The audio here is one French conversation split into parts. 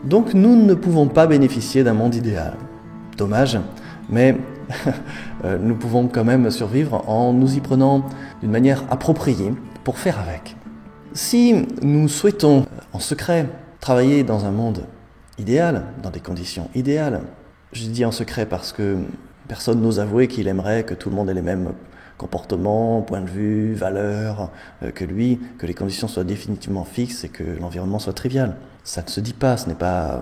Donc nous ne pouvons pas bénéficier d'un monde idéal. Dommage, mais nous pouvons quand même survivre en nous y prenant d'une manière appropriée pour faire avec. Si nous souhaitons en secret travailler dans un monde idéal, dans des conditions idéales, je dis en secret parce que personne n'ose avouer qu'il aimerait que tout le monde ait les mêmes comportements, points de vue, valeurs que lui, que les conditions soient définitivement fixes et que l'environnement soit trivial. Ça ne se dit pas, ce n'est pas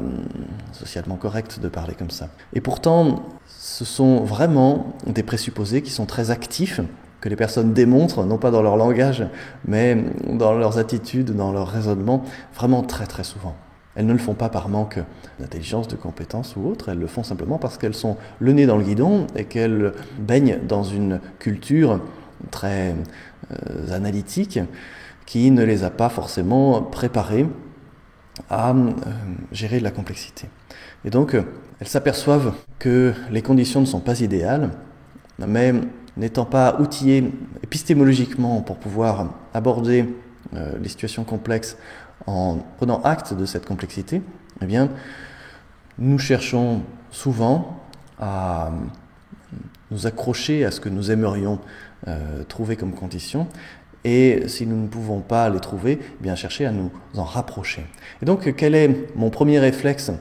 socialement correct de parler comme ça. Et pourtant, ce sont vraiment des présupposés qui sont très actifs, que les personnes démontrent, non pas dans leur langage, mais dans leurs attitudes, dans leur raisonnement, vraiment très très souvent. Elles ne le font pas par manque d'intelligence, de compétences ou autre, elles le font simplement parce qu'elles sont le nez dans le guidon et qu'elles baignent dans une culture très analytique qui ne les a pas forcément préparées à gérer de la complexité. Et donc, elles s'aperçoivent que les conditions ne sont pas idéales, mais n'étant pas outillées épistémologiquement pour pouvoir aborder les situations complexes en prenant acte de cette complexité, eh bien, nous cherchons souvent à nous accrocher à ce que nous aimerions trouver comme conditions, et si nous ne pouvons pas les trouver, eh bien, chercher à nous en rapprocher. Et donc, quel est mon premier réflexe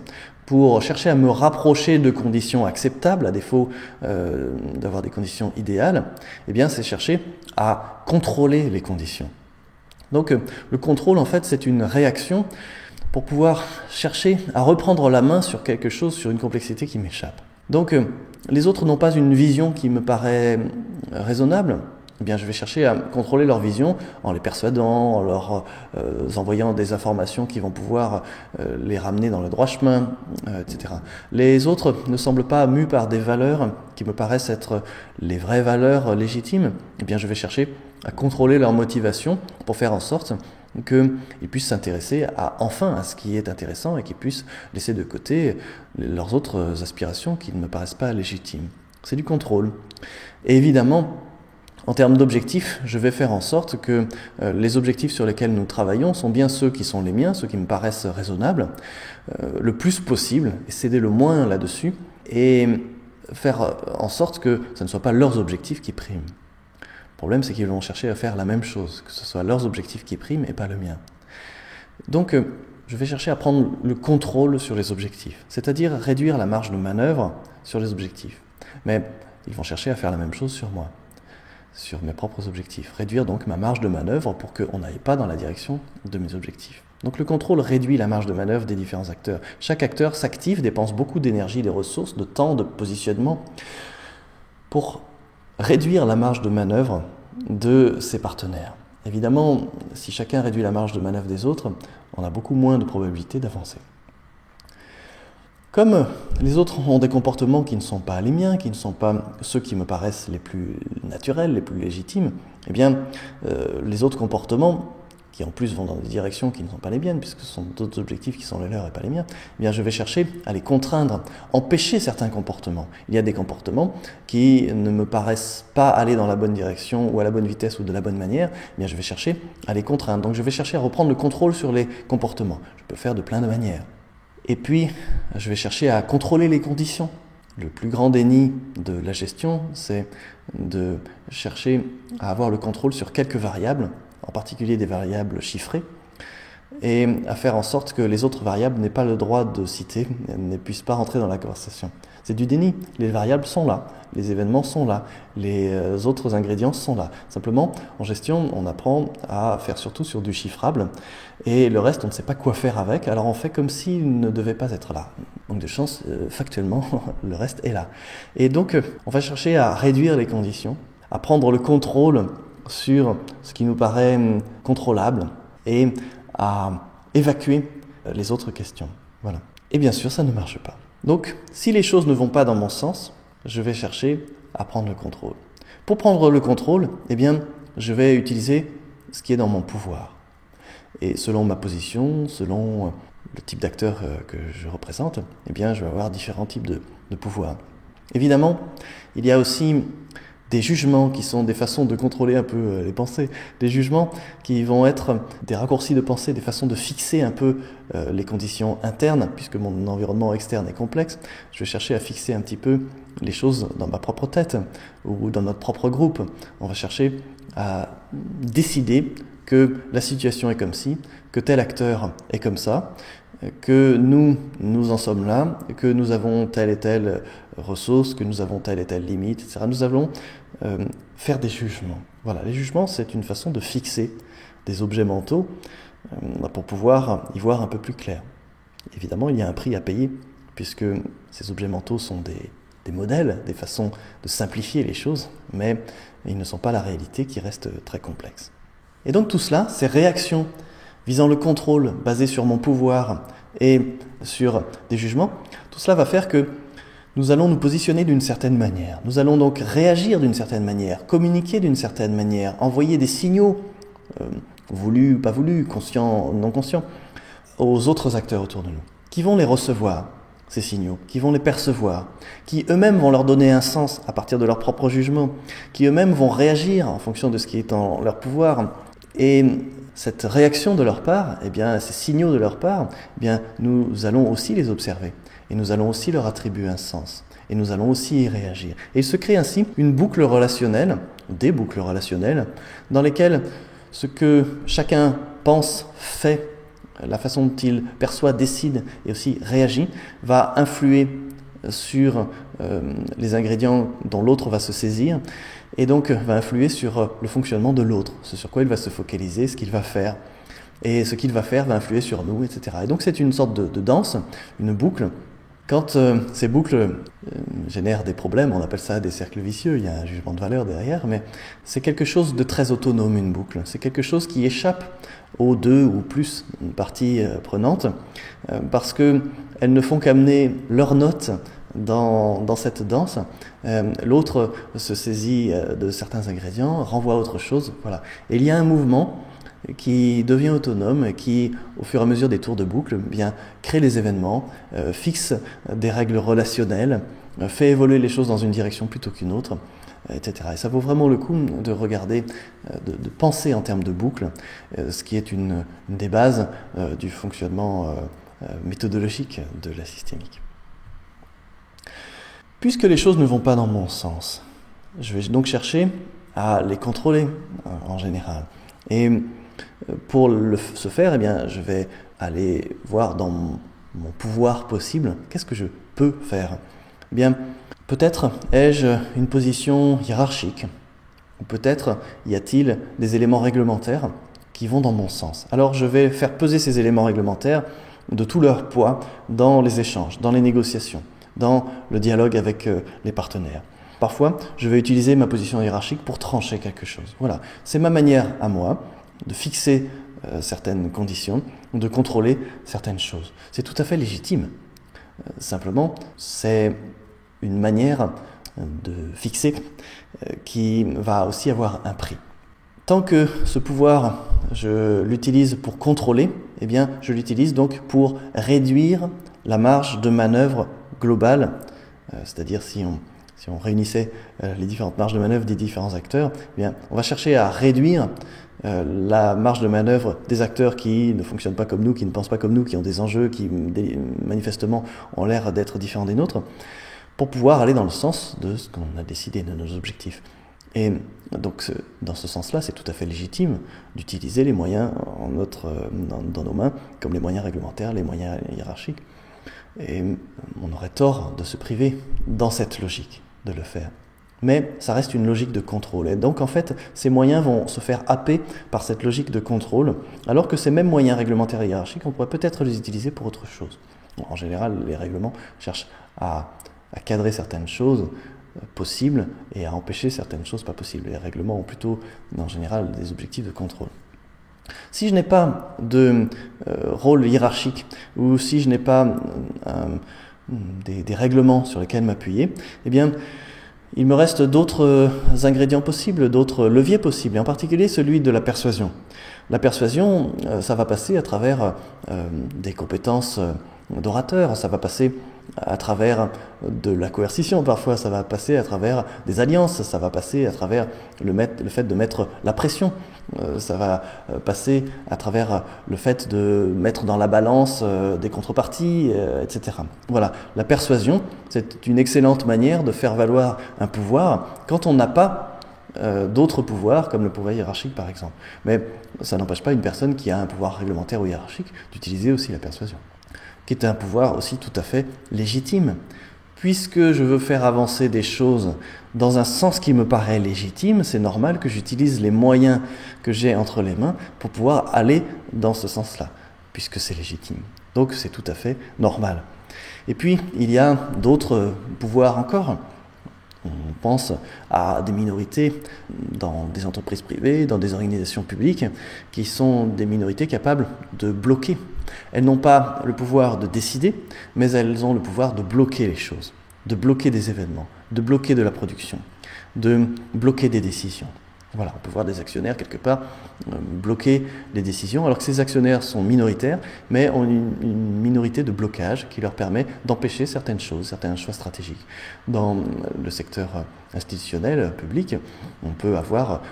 pour chercher à me rapprocher de conditions acceptables, à défaut d'avoir des conditions idéales? Eh bien, c'est chercher à contrôler les conditions. Donc le contrôle, en fait, c'est une réaction pour pouvoir chercher à reprendre la main sur quelque chose, sur une complexité qui m'échappe. Donc les autres n'ont pas une vision qui me paraît raisonnable. Eh bien, je vais chercher à contrôler leur vision en les persuadant, en leur envoyant des informations qui vont pouvoir les ramener dans le droit chemin, etc. Les autres ne semblent pas mus par des valeurs qui me paraissent être les vraies valeurs légitimes. Eh bien, je vais chercher à contrôler leur motivation pour faire en sorte qu'ils puissent s'intéresser enfin à ce qui est intéressant et qu'ils puissent laisser de côté leurs autres aspirations qui ne me paraissent pas légitimes. C'est du contrôle. Et évidemment, en termes d'objectifs, je vais faire en sorte que les objectifs sur lesquels nous travaillons sont bien ceux qui sont les miens, ceux qui me paraissent raisonnables, le plus possible, et céder le moins là-dessus, et faire en sorte que ce ne soit pas leurs objectifs qui priment. Le problème, c'est qu'ils vont chercher à faire la même chose, que ce soit leurs objectifs qui priment et pas le mien. Donc, je vais chercher à prendre le contrôle sur les objectifs, c'est-à-dire réduire la marge de manœuvre sur les objectifs. Mais ils vont chercher à faire la même chose sur moi, sur mes propres objectifs. Réduire donc ma marge de manœuvre pour qu'on n'aille pas dans la direction de mes objectifs. Donc le contrôle réduit la marge de manœuvre des différents acteurs. Chaque acteur s'active, dépense beaucoup d'énergie, des ressources, de temps, de positionnement pour réduire la marge de manœuvre de ses partenaires. Évidemment, si chacun réduit la marge de manœuvre des autres, on a beaucoup moins de probabilité d'avancer. Comme les autres ont des comportements qui ne sont pas les miens, qui ne sont pas ceux qui me paraissent les plus naturels, les plus légitimes, eh bien, les autres comportements, qui en plus vont dans des directions qui ne sont pas les miennes, puisque ce sont d'autres objectifs qui sont les leurs et pas les miens, eh bien, je vais chercher à les contraindre, empêcher certains comportements. Il y a des comportements qui ne me paraissent pas aller dans la bonne direction ou à la bonne vitesse ou de la bonne manière, eh bien, je vais chercher à les contraindre. Donc je vais chercher à reprendre le contrôle sur les comportements. Je peux le faire de plein de manières. Et puis, je vais chercher à contrôler les conditions. Le plus grand déni de la gestion, c'est de chercher à avoir le contrôle sur quelques variables, en particulier des variables chiffrées, et à faire en sorte que les autres variables n'aient pas le droit de citer, ne puissent pas rentrer dans la conversation. C'est du déni. Les variables sont là, les événements sont là, les autres ingrédients sont là. Simplement, en gestion, on apprend à faire surtout sur du chiffrable, et le reste, on ne sait pas quoi faire avec, alors on fait comme s'il ne devait pas être là. Donc de chance, factuellement, le reste est là. Et donc, on va chercher à réduire les conditions, à prendre le contrôle sur ce qui nous paraît contrôlable, et à évacuer les autres questions. Voilà. Et bien sûr, ça ne marche pas. Donc, si les choses ne vont pas dans mon sens, je vais chercher à prendre le contrôle. Pour prendre le contrôle, eh bien, je vais utiliser ce qui est dans mon pouvoir. Et selon ma position, selon le type d'acteur que je représente, eh bien, je vais avoir différents types de pouvoirs. Évidemment, il y a aussi des jugements qui sont des façons de contrôler un peu les pensées, des jugements qui vont être des raccourcis de pensée, des façons de fixer un peu les conditions internes, puisque mon environnement externe est complexe. Je vais chercher à fixer un petit peu les choses dans ma propre tête ou dans notre propre groupe. On va chercher à décider que la situation est comme ci, que tel acteur est comme ça, que nous en sommes là, que nous avons telle et telle ressource, que nous avons telle et telle limite, etc. Nous allons faire des jugements. Voilà, les jugements, c'est une façon de fixer des objets mentaux pour pouvoir y voir un peu plus clair. Évidemment, il y a un prix à payer, puisque ces objets mentaux sont des modèles, des façons de simplifier les choses, mais ils ne sont pas la réalité qui reste très complexe. Et donc tout cela, ces réactions visant le contrôle basé sur mon pouvoir et sur des jugements, tout cela va faire que nous allons nous positionner d'une certaine manière. Nous allons donc réagir d'une certaine manière, communiquer d'une certaine manière, envoyer des signaux, voulus ou pas voulus, conscients ou non conscients, aux autres acteurs autour de nous, qui vont les recevoir, ces signaux, qui vont les percevoir, qui eux-mêmes vont leur donner un sens à partir de leur propre jugement, qui eux-mêmes vont réagir en fonction de ce qui est en leur pouvoir. Et cette réaction de leur part, eh bien, ces signaux de leur part, eh bien, nous allons aussi les observer et nous allons aussi leur attribuer un sens et nous allons aussi y réagir. Et il se crée ainsi une boucle relationnelle, des boucles relationnelles, dans lesquelles ce que chacun pense, fait, la façon dont il perçoit, décide et aussi réagit, va influer sur les ingrédients dont l'autre va se saisir et donc va influer sur le fonctionnement de l'autre, ce sur quoi il va se focaliser, ce qu'il va faire. Et ce qu'il va faire va influer sur nous, etc. Et donc c'est une sorte de danse, une boucle. Quand ces boucles génèrent des problèmes, on appelle ça des cercles vicieux, il y a un jugement de valeur derrière, mais c'est quelque chose de très autonome, une boucle. C'est quelque chose qui échappe aux deux ou plus parties prenantes, parce qu'elles ne font qu'amener leur note dans cette danse. L'autre se saisit de certains ingrédients, renvoie à autre chose, voilà. Et il y a un mouvement qui devient autonome, qui, au fur et à mesure des tours de boucle, bien, crée les événements, fixe des règles relationnelles, fait évoluer les choses dans une direction plutôt qu'une autre, etc. Et ça vaut vraiment le coup de regarder, de penser en termes de boucle, ce qui est une des bases du fonctionnement méthodologique de la systémique. Puisque les choses ne vont pas dans mon sens, je vais donc chercher à les contrôler en général. Et pour ce faire, eh bien, je vais aller voir dans mon pouvoir possible, qu'est-ce que je peux faire ? Eh bien, peut-être ai-je une position hiérarchique, ou peut-être y a-t-il des éléments réglementaires qui vont dans mon sens. Alors je vais faire peser ces éléments réglementaires de tout leur poids dans les échanges, dans les négociations, dans le dialogue avec les partenaires. Parfois, je vais utiliser ma position hiérarchique pour trancher quelque chose. Voilà, c'est ma manière à moi de fixer certaines conditions, de contrôler certaines choses. C'est tout à fait légitime. Simplement, c'est une manière de fixer qui va aussi avoir un prix. Tant que ce pouvoir, je l'utilise pour contrôler, eh bien, je l'utilise donc pour réduire la marge de manœuvre globale, c'est-à-dire si on réunissait les différentes marges de manœuvre des différents acteurs, eh bien, on va chercher à réduire la marge de manœuvre des acteurs qui ne fonctionnent pas comme nous, qui ne pensent pas comme nous, qui ont des enjeux qui manifestement ont l'air d'être différents des nôtres, pour pouvoir aller dans le sens de ce qu'on a décidé, de nos objectifs. Et donc, dans ce sens-là, c'est tout à fait légitime d'utiliser les moyens dans nos mains, comme les moyens réglementaires, les moyens hiérarchiques. Et on aurait tort de se priver dans cette logique de le faire. Mais ça reste une logique de contrôle. Et donc, en fait, ces moyens vont se faire happer par cette logique de contrôle, alors que ces mêmes moyens réglementaires et hiérarchiques, on pourrait peut-être les utiliser pour autre chose. Bon, en général, les règlements cherchent à cadrer certaines choses possibles et à empêcher certaines choses pas possibles. Les règlements ont plutôt, en général, des objectifs de contrôle. Si je n'ai pas de rôle hiérarchique ou si je n'ai pas des règlements sur lesquels m'appuyer, eh bien, il me reste d'autres ingrédients possibles, d'autres leviers possibles, et en particulier celui de la persuasion. La persuasion, ça va passer à travers des compétences d'orateur, ça va passer à travers de la coercition, parfois ça va passer à travers des alliances, ça va passer à travers le fait de mettre la pression, ça va passer à travers le fait de mettre dans la balance des contreparties, etc. Voilà, la persuasion, c'est une excellente manière de faire valoir un pouvoir quand on n'a pas d'autres pouvoirs, comme le pouvoir hiérarchique par exemple. Mais ça n'empêche pas une personne qui a un pouvoir réglementaire ou hiérarchique d'utiliser aussi la persuasion, qui est un pouvoir aussi tout à fait légitime. Puisque je veux faire avancer des choses dans un sens qui me paraît légitime, c'est normal que j'utilise les moyens que j'ai entre les mains pour pouvoir aller dans ce sens-là, puisque c'est légitime. Donc c'est tout à fait normal. Et puis, il y a d'autres pouvoirs encore. On pense à des minorités dans des entreprises privées, dans des organisations publiques, qui sont des minorités capables de bloquer. Elles n'ont pas le pouvoir de décider, mais elles ont le pouvoir de bloquer les choses, de bloquer des événements, de bloquer de la production, de bloquer des décisions. Voilà, on peut voir des actionnaires quelque part bloquer les décisions, alors que ces actionnaires sont minoritaires, mais ont une minorité de blocage qui leur permet d'empêcher certaines choses, certains choix stratégiques. Dans le secteur institutionnel, public, on peut avoir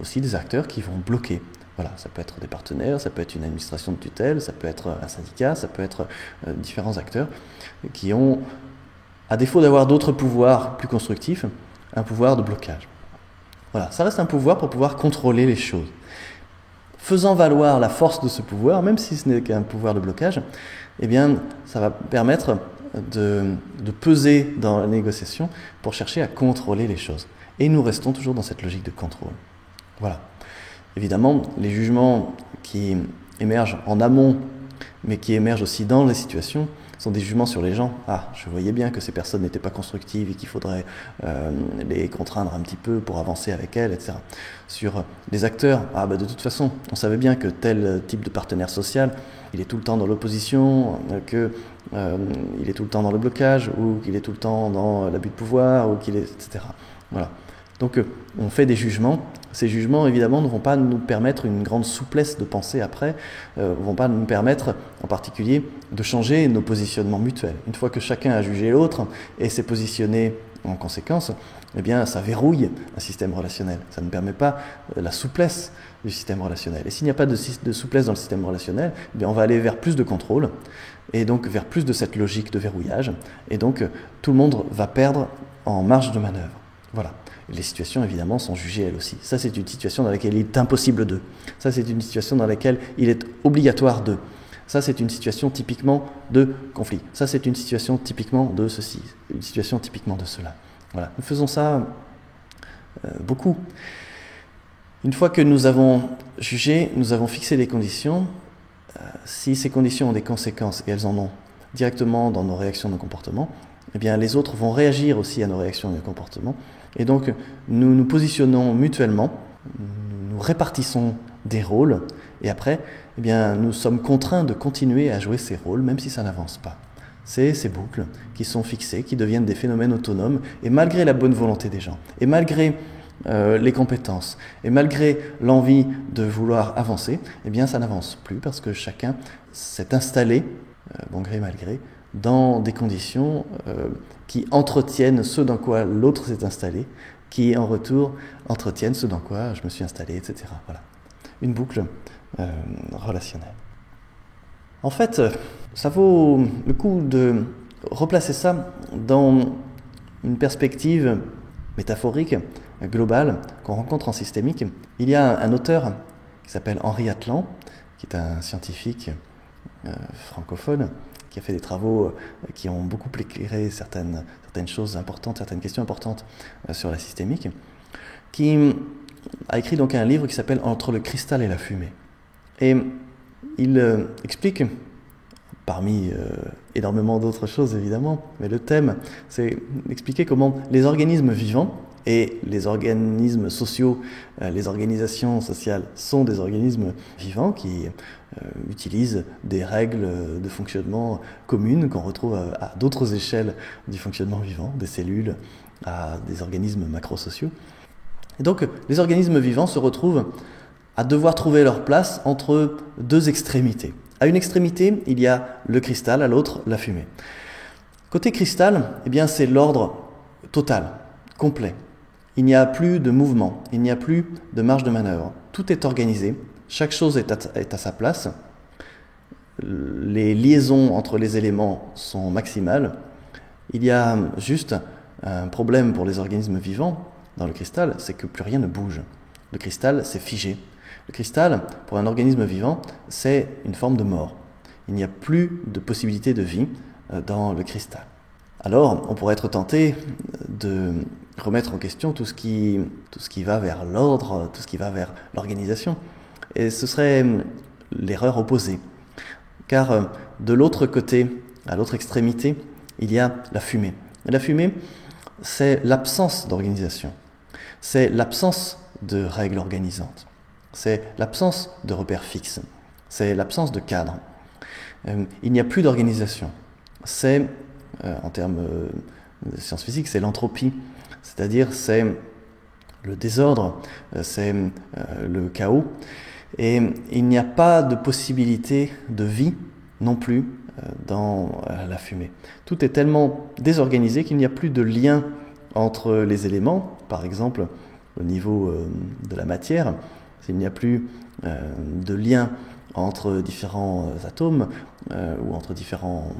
aussi des acteurs qui vont bloquer. Voilà, ça peut être des partenaires, ça peut être une administration de tutelle, ça peut être un syndicat, ça peut être différents acteurs qui ont, à défaut d'avoir d'autres pouvoirs plus constructifs, un pouvoir de blocage. Voilà, ça reste un pouvoir pour pouvoir contrôler les choses. Faisant valoir la force de ce pouvoir, même si ce n'est qu'un pouvoir de blocage, eh bien, ça va permettre de peser dans la négociation pour chercher à contrôler les choses. Et nous restons toujours dans cette logique de contrôle. Voilà. Évidemment, les jugements qui émergent en amont, mais qui émergent aussi dans les situations, sont des jugements sur les gens. Ah, je voyais bien que ces personnes n'étaient pas constructives et qu'il faudrait les contraindre un petit peu pour avancer avec elles, etc. Sur les acteurs, ah bah de toute façon, on savait bien que tel type de partenaire social, il est tout le temps dans l'opposition, qu'il est tout le temps dans le blocage, ou qu'il est tout le temps dans l'abus de pouvoir, ou qu'il est, etc. Voilà. Donc on fait des jugements. Ces jugements, évidemment, ne vont pas nous permettre une grande souplesse de pensée après, ne vont pas nous permettre, en particulier, de changer nos positionnements mutuels. Une fois que chacun a jugé l'autre et s'est positionné en conséquence, eh bien, ça verrouille un système relationnel. Ça ne permet pas la souplesse du système relationnel. Et s'il n'y a pas de souplesse dans le système relationnel, eh bien, on va aller vers plus de contrôle, et donc vers plus de cette logique de verrouillage, et donc tout le monde va perdre en marge de manœuvre. Voilà. Les situations, évidemment, sont jugées elles aussi. Ça, c'est une situation dans laquelle il est impossible de. Ça, c'est une situation dans laquelle il est obligatoire de. Ça, c'est une situation typiquement de conflit. Ça, c'est une situation typiquement de ceci. Une situation typiquement de cela. Voilà. Nous faisons ça beaucoup. Une fois que nous avons jugé, nous avons fixé des conditions. Si ces conditions ont des conséquences, et elles en ont directement dans nos réactions, nos comportements, eh bien, les autres vont réagir aussi à nos réactions et nos comportements. Et donc, nous nous positionnons mutuellement, nous répartissons des rôles, et après, eh bien, nous sommes contraints de continuer à jouer ces rôles, même si ça n'avance pas. C'est ces boucles qui sont fixées, qui deviennent des phénomènes autonomes, et malgré la bonne volonté des gens, et malgré les compétences, et malgré l'envie de vouloir avancer, eh bien, ça n'avance plus, parce que chacun s'est installé, bon gré mal gré, dans des conditions qui entretiennent ce dans quoi l'autre s'est installé, qui en retour entretiennent ce dans quoi je me suis installé, etc. Voilà. Une boucle relationnelle. En fait, ça vaut le coup de replacer ça dans une perspective métaphorique, globale, qu'on rencontre en systémique. Il y a un auteur qui s'appelle Henri Atlan, qui est un scientifique francophone, qui a fait des travaux qui ont beaucoup éclairé certaines choses importantes, certaines questions importantes sur la systémique, qui a écrit donc un livre qui s'appelle « Entre le cristal et la fumée ». Et il explique, parmi énormément d'autres choses évidemment, mais le thème, c'est d'expliquer comment les organismes vivants et les organismes sociaux, les organisations sociales sont des organismes vivants qui utilisent des règles de fonctionnement communes qu'on retrouve à d'autres échelles du fonctionnement vivant, des cellules à des organismes macrosociaux. Et donc les organismes vivants se retrouvent à devoir trouver leur place entre deux extrémités. À une extrémité, il y a le cristal, à l'autre, la fumée. Côté cristal, eh bien, c'est l'ordre total, complet. Il n'y a plus de mouvement, il n'y a plus de marge de manœuvre. Tout est organisé, chaque chose est à sa place. Les liaisons entre les éléments sont maximales. Il y a juste un problème pour les organismes vivants dans le cristal, c'est que plus rien ne bouge. Le cristal, c'est figé. Le cristal, pour un organisme vivant, c'est une forme de mort. Il n'y a plus de possibilité de vie dans le cristal. Alors, on pourrait être tenté de remettre en question tout ce qui va vers l'ordre, tout ce qui va vers l'organisation. Et ce serait l'erreur opposée. Car de l'autre côté, à l'autre extrémité, il y a la fumée. Et la fumée, c'est l'absence d'organisation. C'est l'absence de règles organisantes. C'est l'absence de repères fixes. C'est l'absence de cadre. Il n'y a plus d'organisation. C'est, en termes de sciences physiques, c'est l'entropie. C'est-à-dire, c'est le désordre, c'est le chaos. Et il n'y a pas de possibilité de vie non plus dans la fumée. Tout est tellement désorganisé qu'il n'y a plus de lien entre les éléments, par exemple au niveau de la matière, s'il n'y a plus de lien entre différents atomes ou entre différents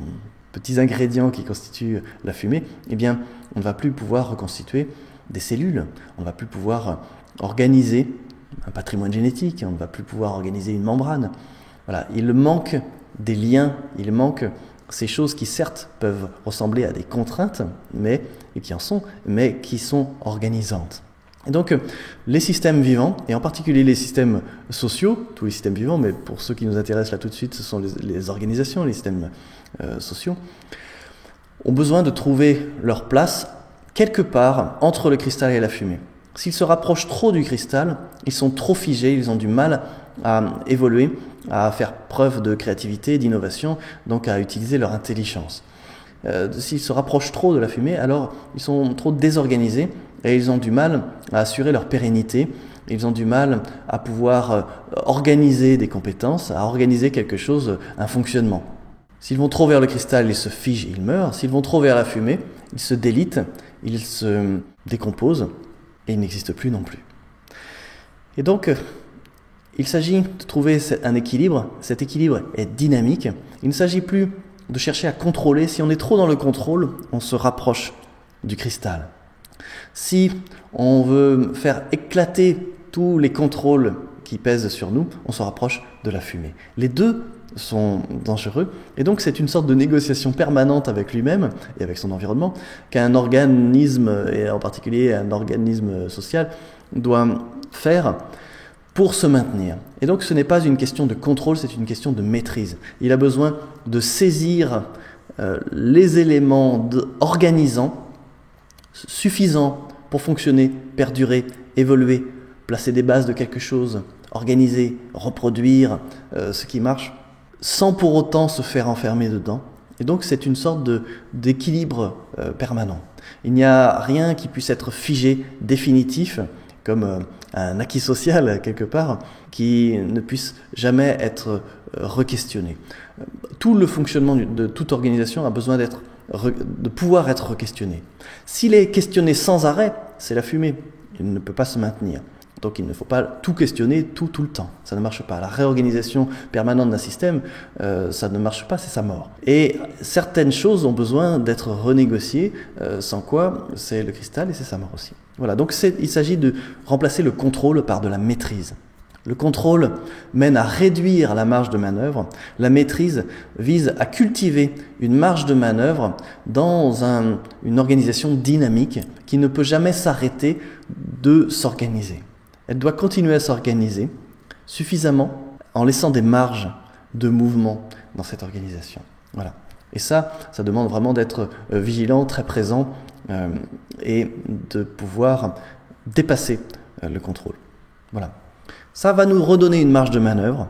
petits ingrédients qui constituent la fumée, eh bien, on ne va plus pouvoir reconstituer des cellules, on ne va plus pouvoir organiser un patrimoine génétique, on ne va plus pouvoir organiser une membrane. Voilà, il manque des liens, il manque ces choses qui certes peuvent ressembler à des contraintes, mais qui sont organisantes. Et donc, les systèmes vivants, et en particulier les systèmes sociaux, tous les systèmes vivants, mais pour ceux qui nous intéressent là tout de suite, ce sont les organisations, les systèmes sociaux, ont besoin de trouver leur place quelque part entre le cristal et la fumée. S'ils se rapprochent trop du cristal, ils sont trop figés, ils ont du mal à évoluer, à faire preuve de créativité, d'innovation, donc à utiliser leur intelligence. S'ils se rapprochent trop de la fumée, alors ils sont trop désorganisés et ils ont du mal à assurer leur pérennité, ils ont du mal à pouvoir organiser des compétences, à organiser quelque chose, un fonctionnement. S'ils vont trop vers le cristal, ils se figent, ils meurent. S'ils vont trop vers la fumée, ils se délitent, ils se décomposent et ils n'existent plus non plus. Et donc, il s'agit de trouver un équilibre. Cet équilibre est dynamique. Il ne s'agit plus de chercher à contrôler. Si on est trop dans le contrôle, on se rapproche du cristal. Si on veut faire éclater tous les contrôles qui pèsent sur nous, on se rapproche de la fumée. Les deux sont dangereux, et donc c'est une sorte de négociation permanente avec lui-même et avec son environnement qu'un organisme, et en particulier un organisme social, doit faire pour se maintenir. Et donc ce n'est pas une question de contrôle, c'est une question de maîtrise. Il a besoin de saisir les éléments organisants suffisants pour fonctionner, perdurer, évoluer, placer des bases de quelque chose, organiser, reproduire ce qui marche, sans pour autant se faire enfermer dedans. Et donc c'est une sorte d'équilibre permanent. Il n'y a rien qui puisse être figé, définitif, comme un acquis social quelque part, qui ne puisse jamais être re-questionné. Tout le fonctionnement de toute organisation a besoin de pouvoir être re-questionné. S'il est questionné sans arrêt, c'est la fumée. Il ne peut pas se maintenir. Donc il ne faut pas tout questionner tout le temps. Ça ne marche pas. La réorganisation permanente d'un système, ça ne marche pas, c'est sa mort. Et certaines choses ont besoin d'être renégociées, sans quoi c'est le cristal et c'est sa mort aussi. Voilà, donc il s'agit de remplacer le contrôle par de la maîtrise. Le contrôle mène à réduire la marge de manœuvre. La maîtrise vise à cultiver une marge de manœuvre dans une organisation dynamique qui ne peut jamais s'arrêter de s'organiser. Elle doit continuer à s'organiser suffisamment en laissant des marges de mouvement dans cette organisation. Voilà. Et ça demande vraiment d'être vigilant, très présent et de pouvoir dépasser le contrôle. Voilà. Ça va nous redonner une marge de manœuvre.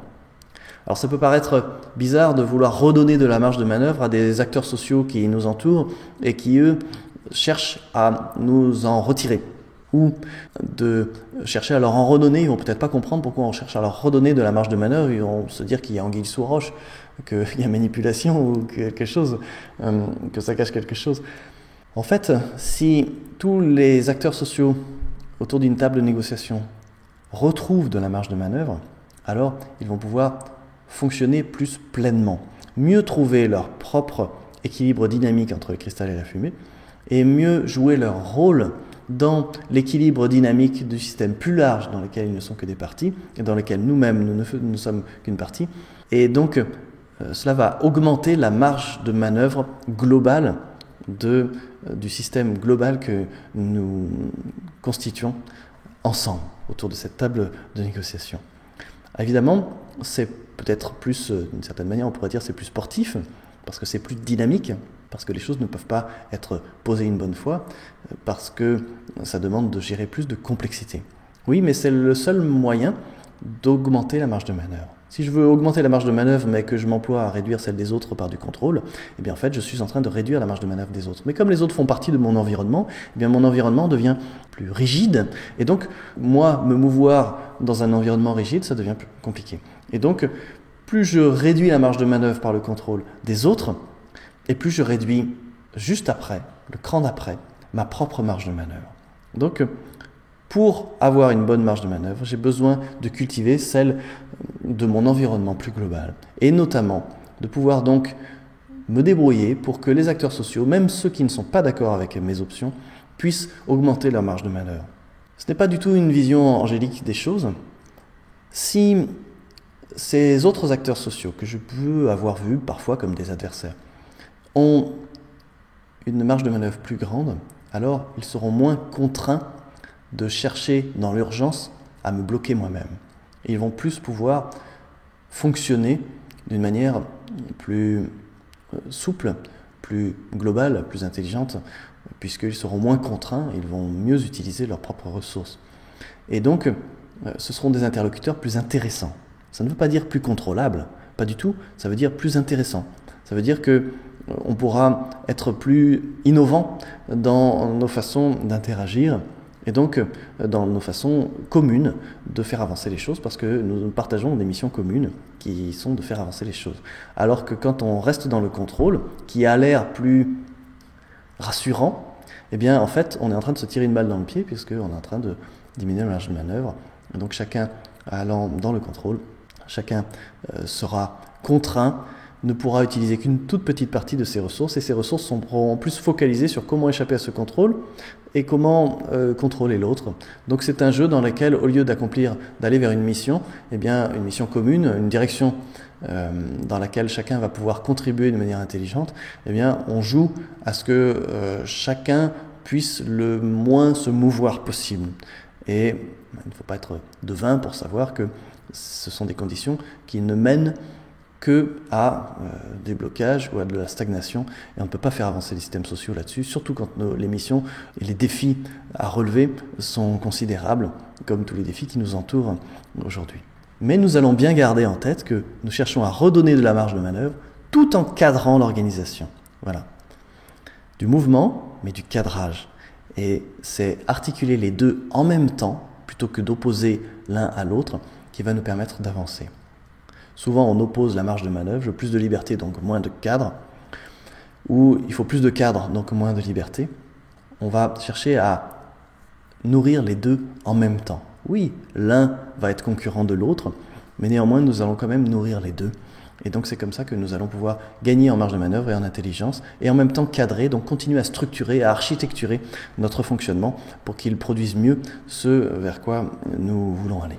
Alors ça peut paraître bizarre de vouloir redonner de la marge de manœuvre à des acteurs sociaux qui nous entourent et qui, eux, cherchent à nous en retirer. ou de chercher à leur en redonner. Ils vont peut-être pas comprendre pourquoi on cherche à leur redonner de la marge de manœuvre. Ils vont se dire qu'il y a anguille sous roche, qu'il y a manipulation ou quelque chose, que ça cache quelque chose. En fait, si tous les acteurs sociaux autour d'une table de négociation retrouvent de la marge de manœuvre, alors ils vont pouvoir fonctionner plus pleinement, mieux trouver leur propre équilibre dynamique entre le cristal et la fumée, et mieux jouer leur rôle dans l'équilibre dynamique du système plus large dans lequel ils ne sont que des parties, et dans lequel nous-mêmes nous ne sommes qu'une partie. Et donc, cela va augmenter la marge de manœuvre globale du système global que nous constituons ensemble autour de cette table de négociation. Évidemment, c'est peut-être plus, d'une certaine manière, on pourrait dire c'est plus sportif, parce que c'est plus dynamique, parce que les choses ne peuvent pas être posées une bonne fois, parce que ça demande de gérer plus de complexité. Oui, mais c'est le seul moyen d'augmenter la marge de manœuvre. Si je veux augmenter la marge de manœuvre, mais que je m'emploie à réduire celle des autres par du contrôle, eh bien en fait, je suis en train de réduire la marge de manœuvre des autres. Mais comme les autres font partie de mon environnement, eh bien mon environnement devient plus rigide, et donc moi, me mouvoir dans un environnement rigide, ça devient plus compliqué. Et donc, plus je réduis la marge de manœuvre par le contrôle des autres, et plus je réduis juste après, le cran d'après, ma propre marge de manœuvre. Donc, pour avoir une bonne marge de manœuvre, j'ai besoin de cultiver celle de mon environnement plus global. Et notamment, de pouvoir donc me débrouiller pour que les acteurs sociaux, même ceux qui ne sont pas d'accord avec mes options, puissent augmenter leur marge de manœuvre. Ce n'est pas du tout une vision angélique des choses. Si ces autres acteurs sociaux, que je peux avoir vus parfois comme des adversaires, ont une marge de manœuvre plus grande, alors ils seront moins contraints de chercher dans l'urgence à me bloquer moi-même. Ils vont plus pouvoir fonctionner d'une manière plus souple, plus globale, plus intelligente, puisqu'ils seront moins contraints, ils vont mieux utiliser leurs propres ressources. Et donc, ce seront des interlocuteurs plus intéressants. Ça ne veut pas dire plus contrôlables, pas du tout, ça veut dire plus intéressants. Ça veut dire qu'on pourra être plus innovant dans nos façons d'interagir, et donc dans nos façons communes de faire avancer les choses, parce que nous partageons des missions communes qui sont de faire avancer les choses. Alors que quand on reste dans le contrôle, qui a l'air plus rassurant, eh bien en fait on est en train de se tirer une balle dans le pied, puisqu'on est en train de diminuer la marge de manœuvre. Et donc chacun allant dans le contrôle, chacun sera contraint, ne pourra utiliser qu'une toute petite partie de ses ressources, et ses ressources seront plus focalisées sur comment échapper à ce contrôle et comment contrôler l'autre. Donc c'est un jeu dans lequel, au lieu d'aller vers une mission, eh bien une mission commune, une direction dans laquelle chacun va pouvoir contribuer de manière intelligente, eh bien on joue à ce que chacun puisse le moins se mouvoir possible. Et il ne faut pas être devin pour savoir que ce sont des conditions qui ne mènent que à des blocages ou à de la stagnation, et on ne peut pas faire avancer les systèmes sociaux là-dessus, surtout quand les missions et les défis à relever sont considérables, comme tous les défis qui nous entourent aujourd'hui. Mais nous allons bien garder en tête que nous cherchons à redonner de la marge de manœuvre tout en cadrant l'organisation. Voilà. Du mouvement, mais du cadrage. Et c'est articuler les deux en même temps, plutôt que d'opposer l'un à l'autre, qui va nous permettre d'avancer. Souvent, on oppose la marge de manœuvre, je veux plus de liberté, donc moins de cadre, ou il faut plus de cadre, donc moins de liberté. On va chercher à nourrir les deux en même temps. Oui, l'un va être concurrent de l'autre, mais néanmoins, nous allons quand même nourrir les deux. Et donc, c'est comme ça que nous allons pouvoir gagner en marge de manœuvre et en intelligence, et en même temps cadrer, donc continuer à structurer, à architecturer notre fonctionnement pour qu'il produise mieux ce vers quoi nous voulons aller.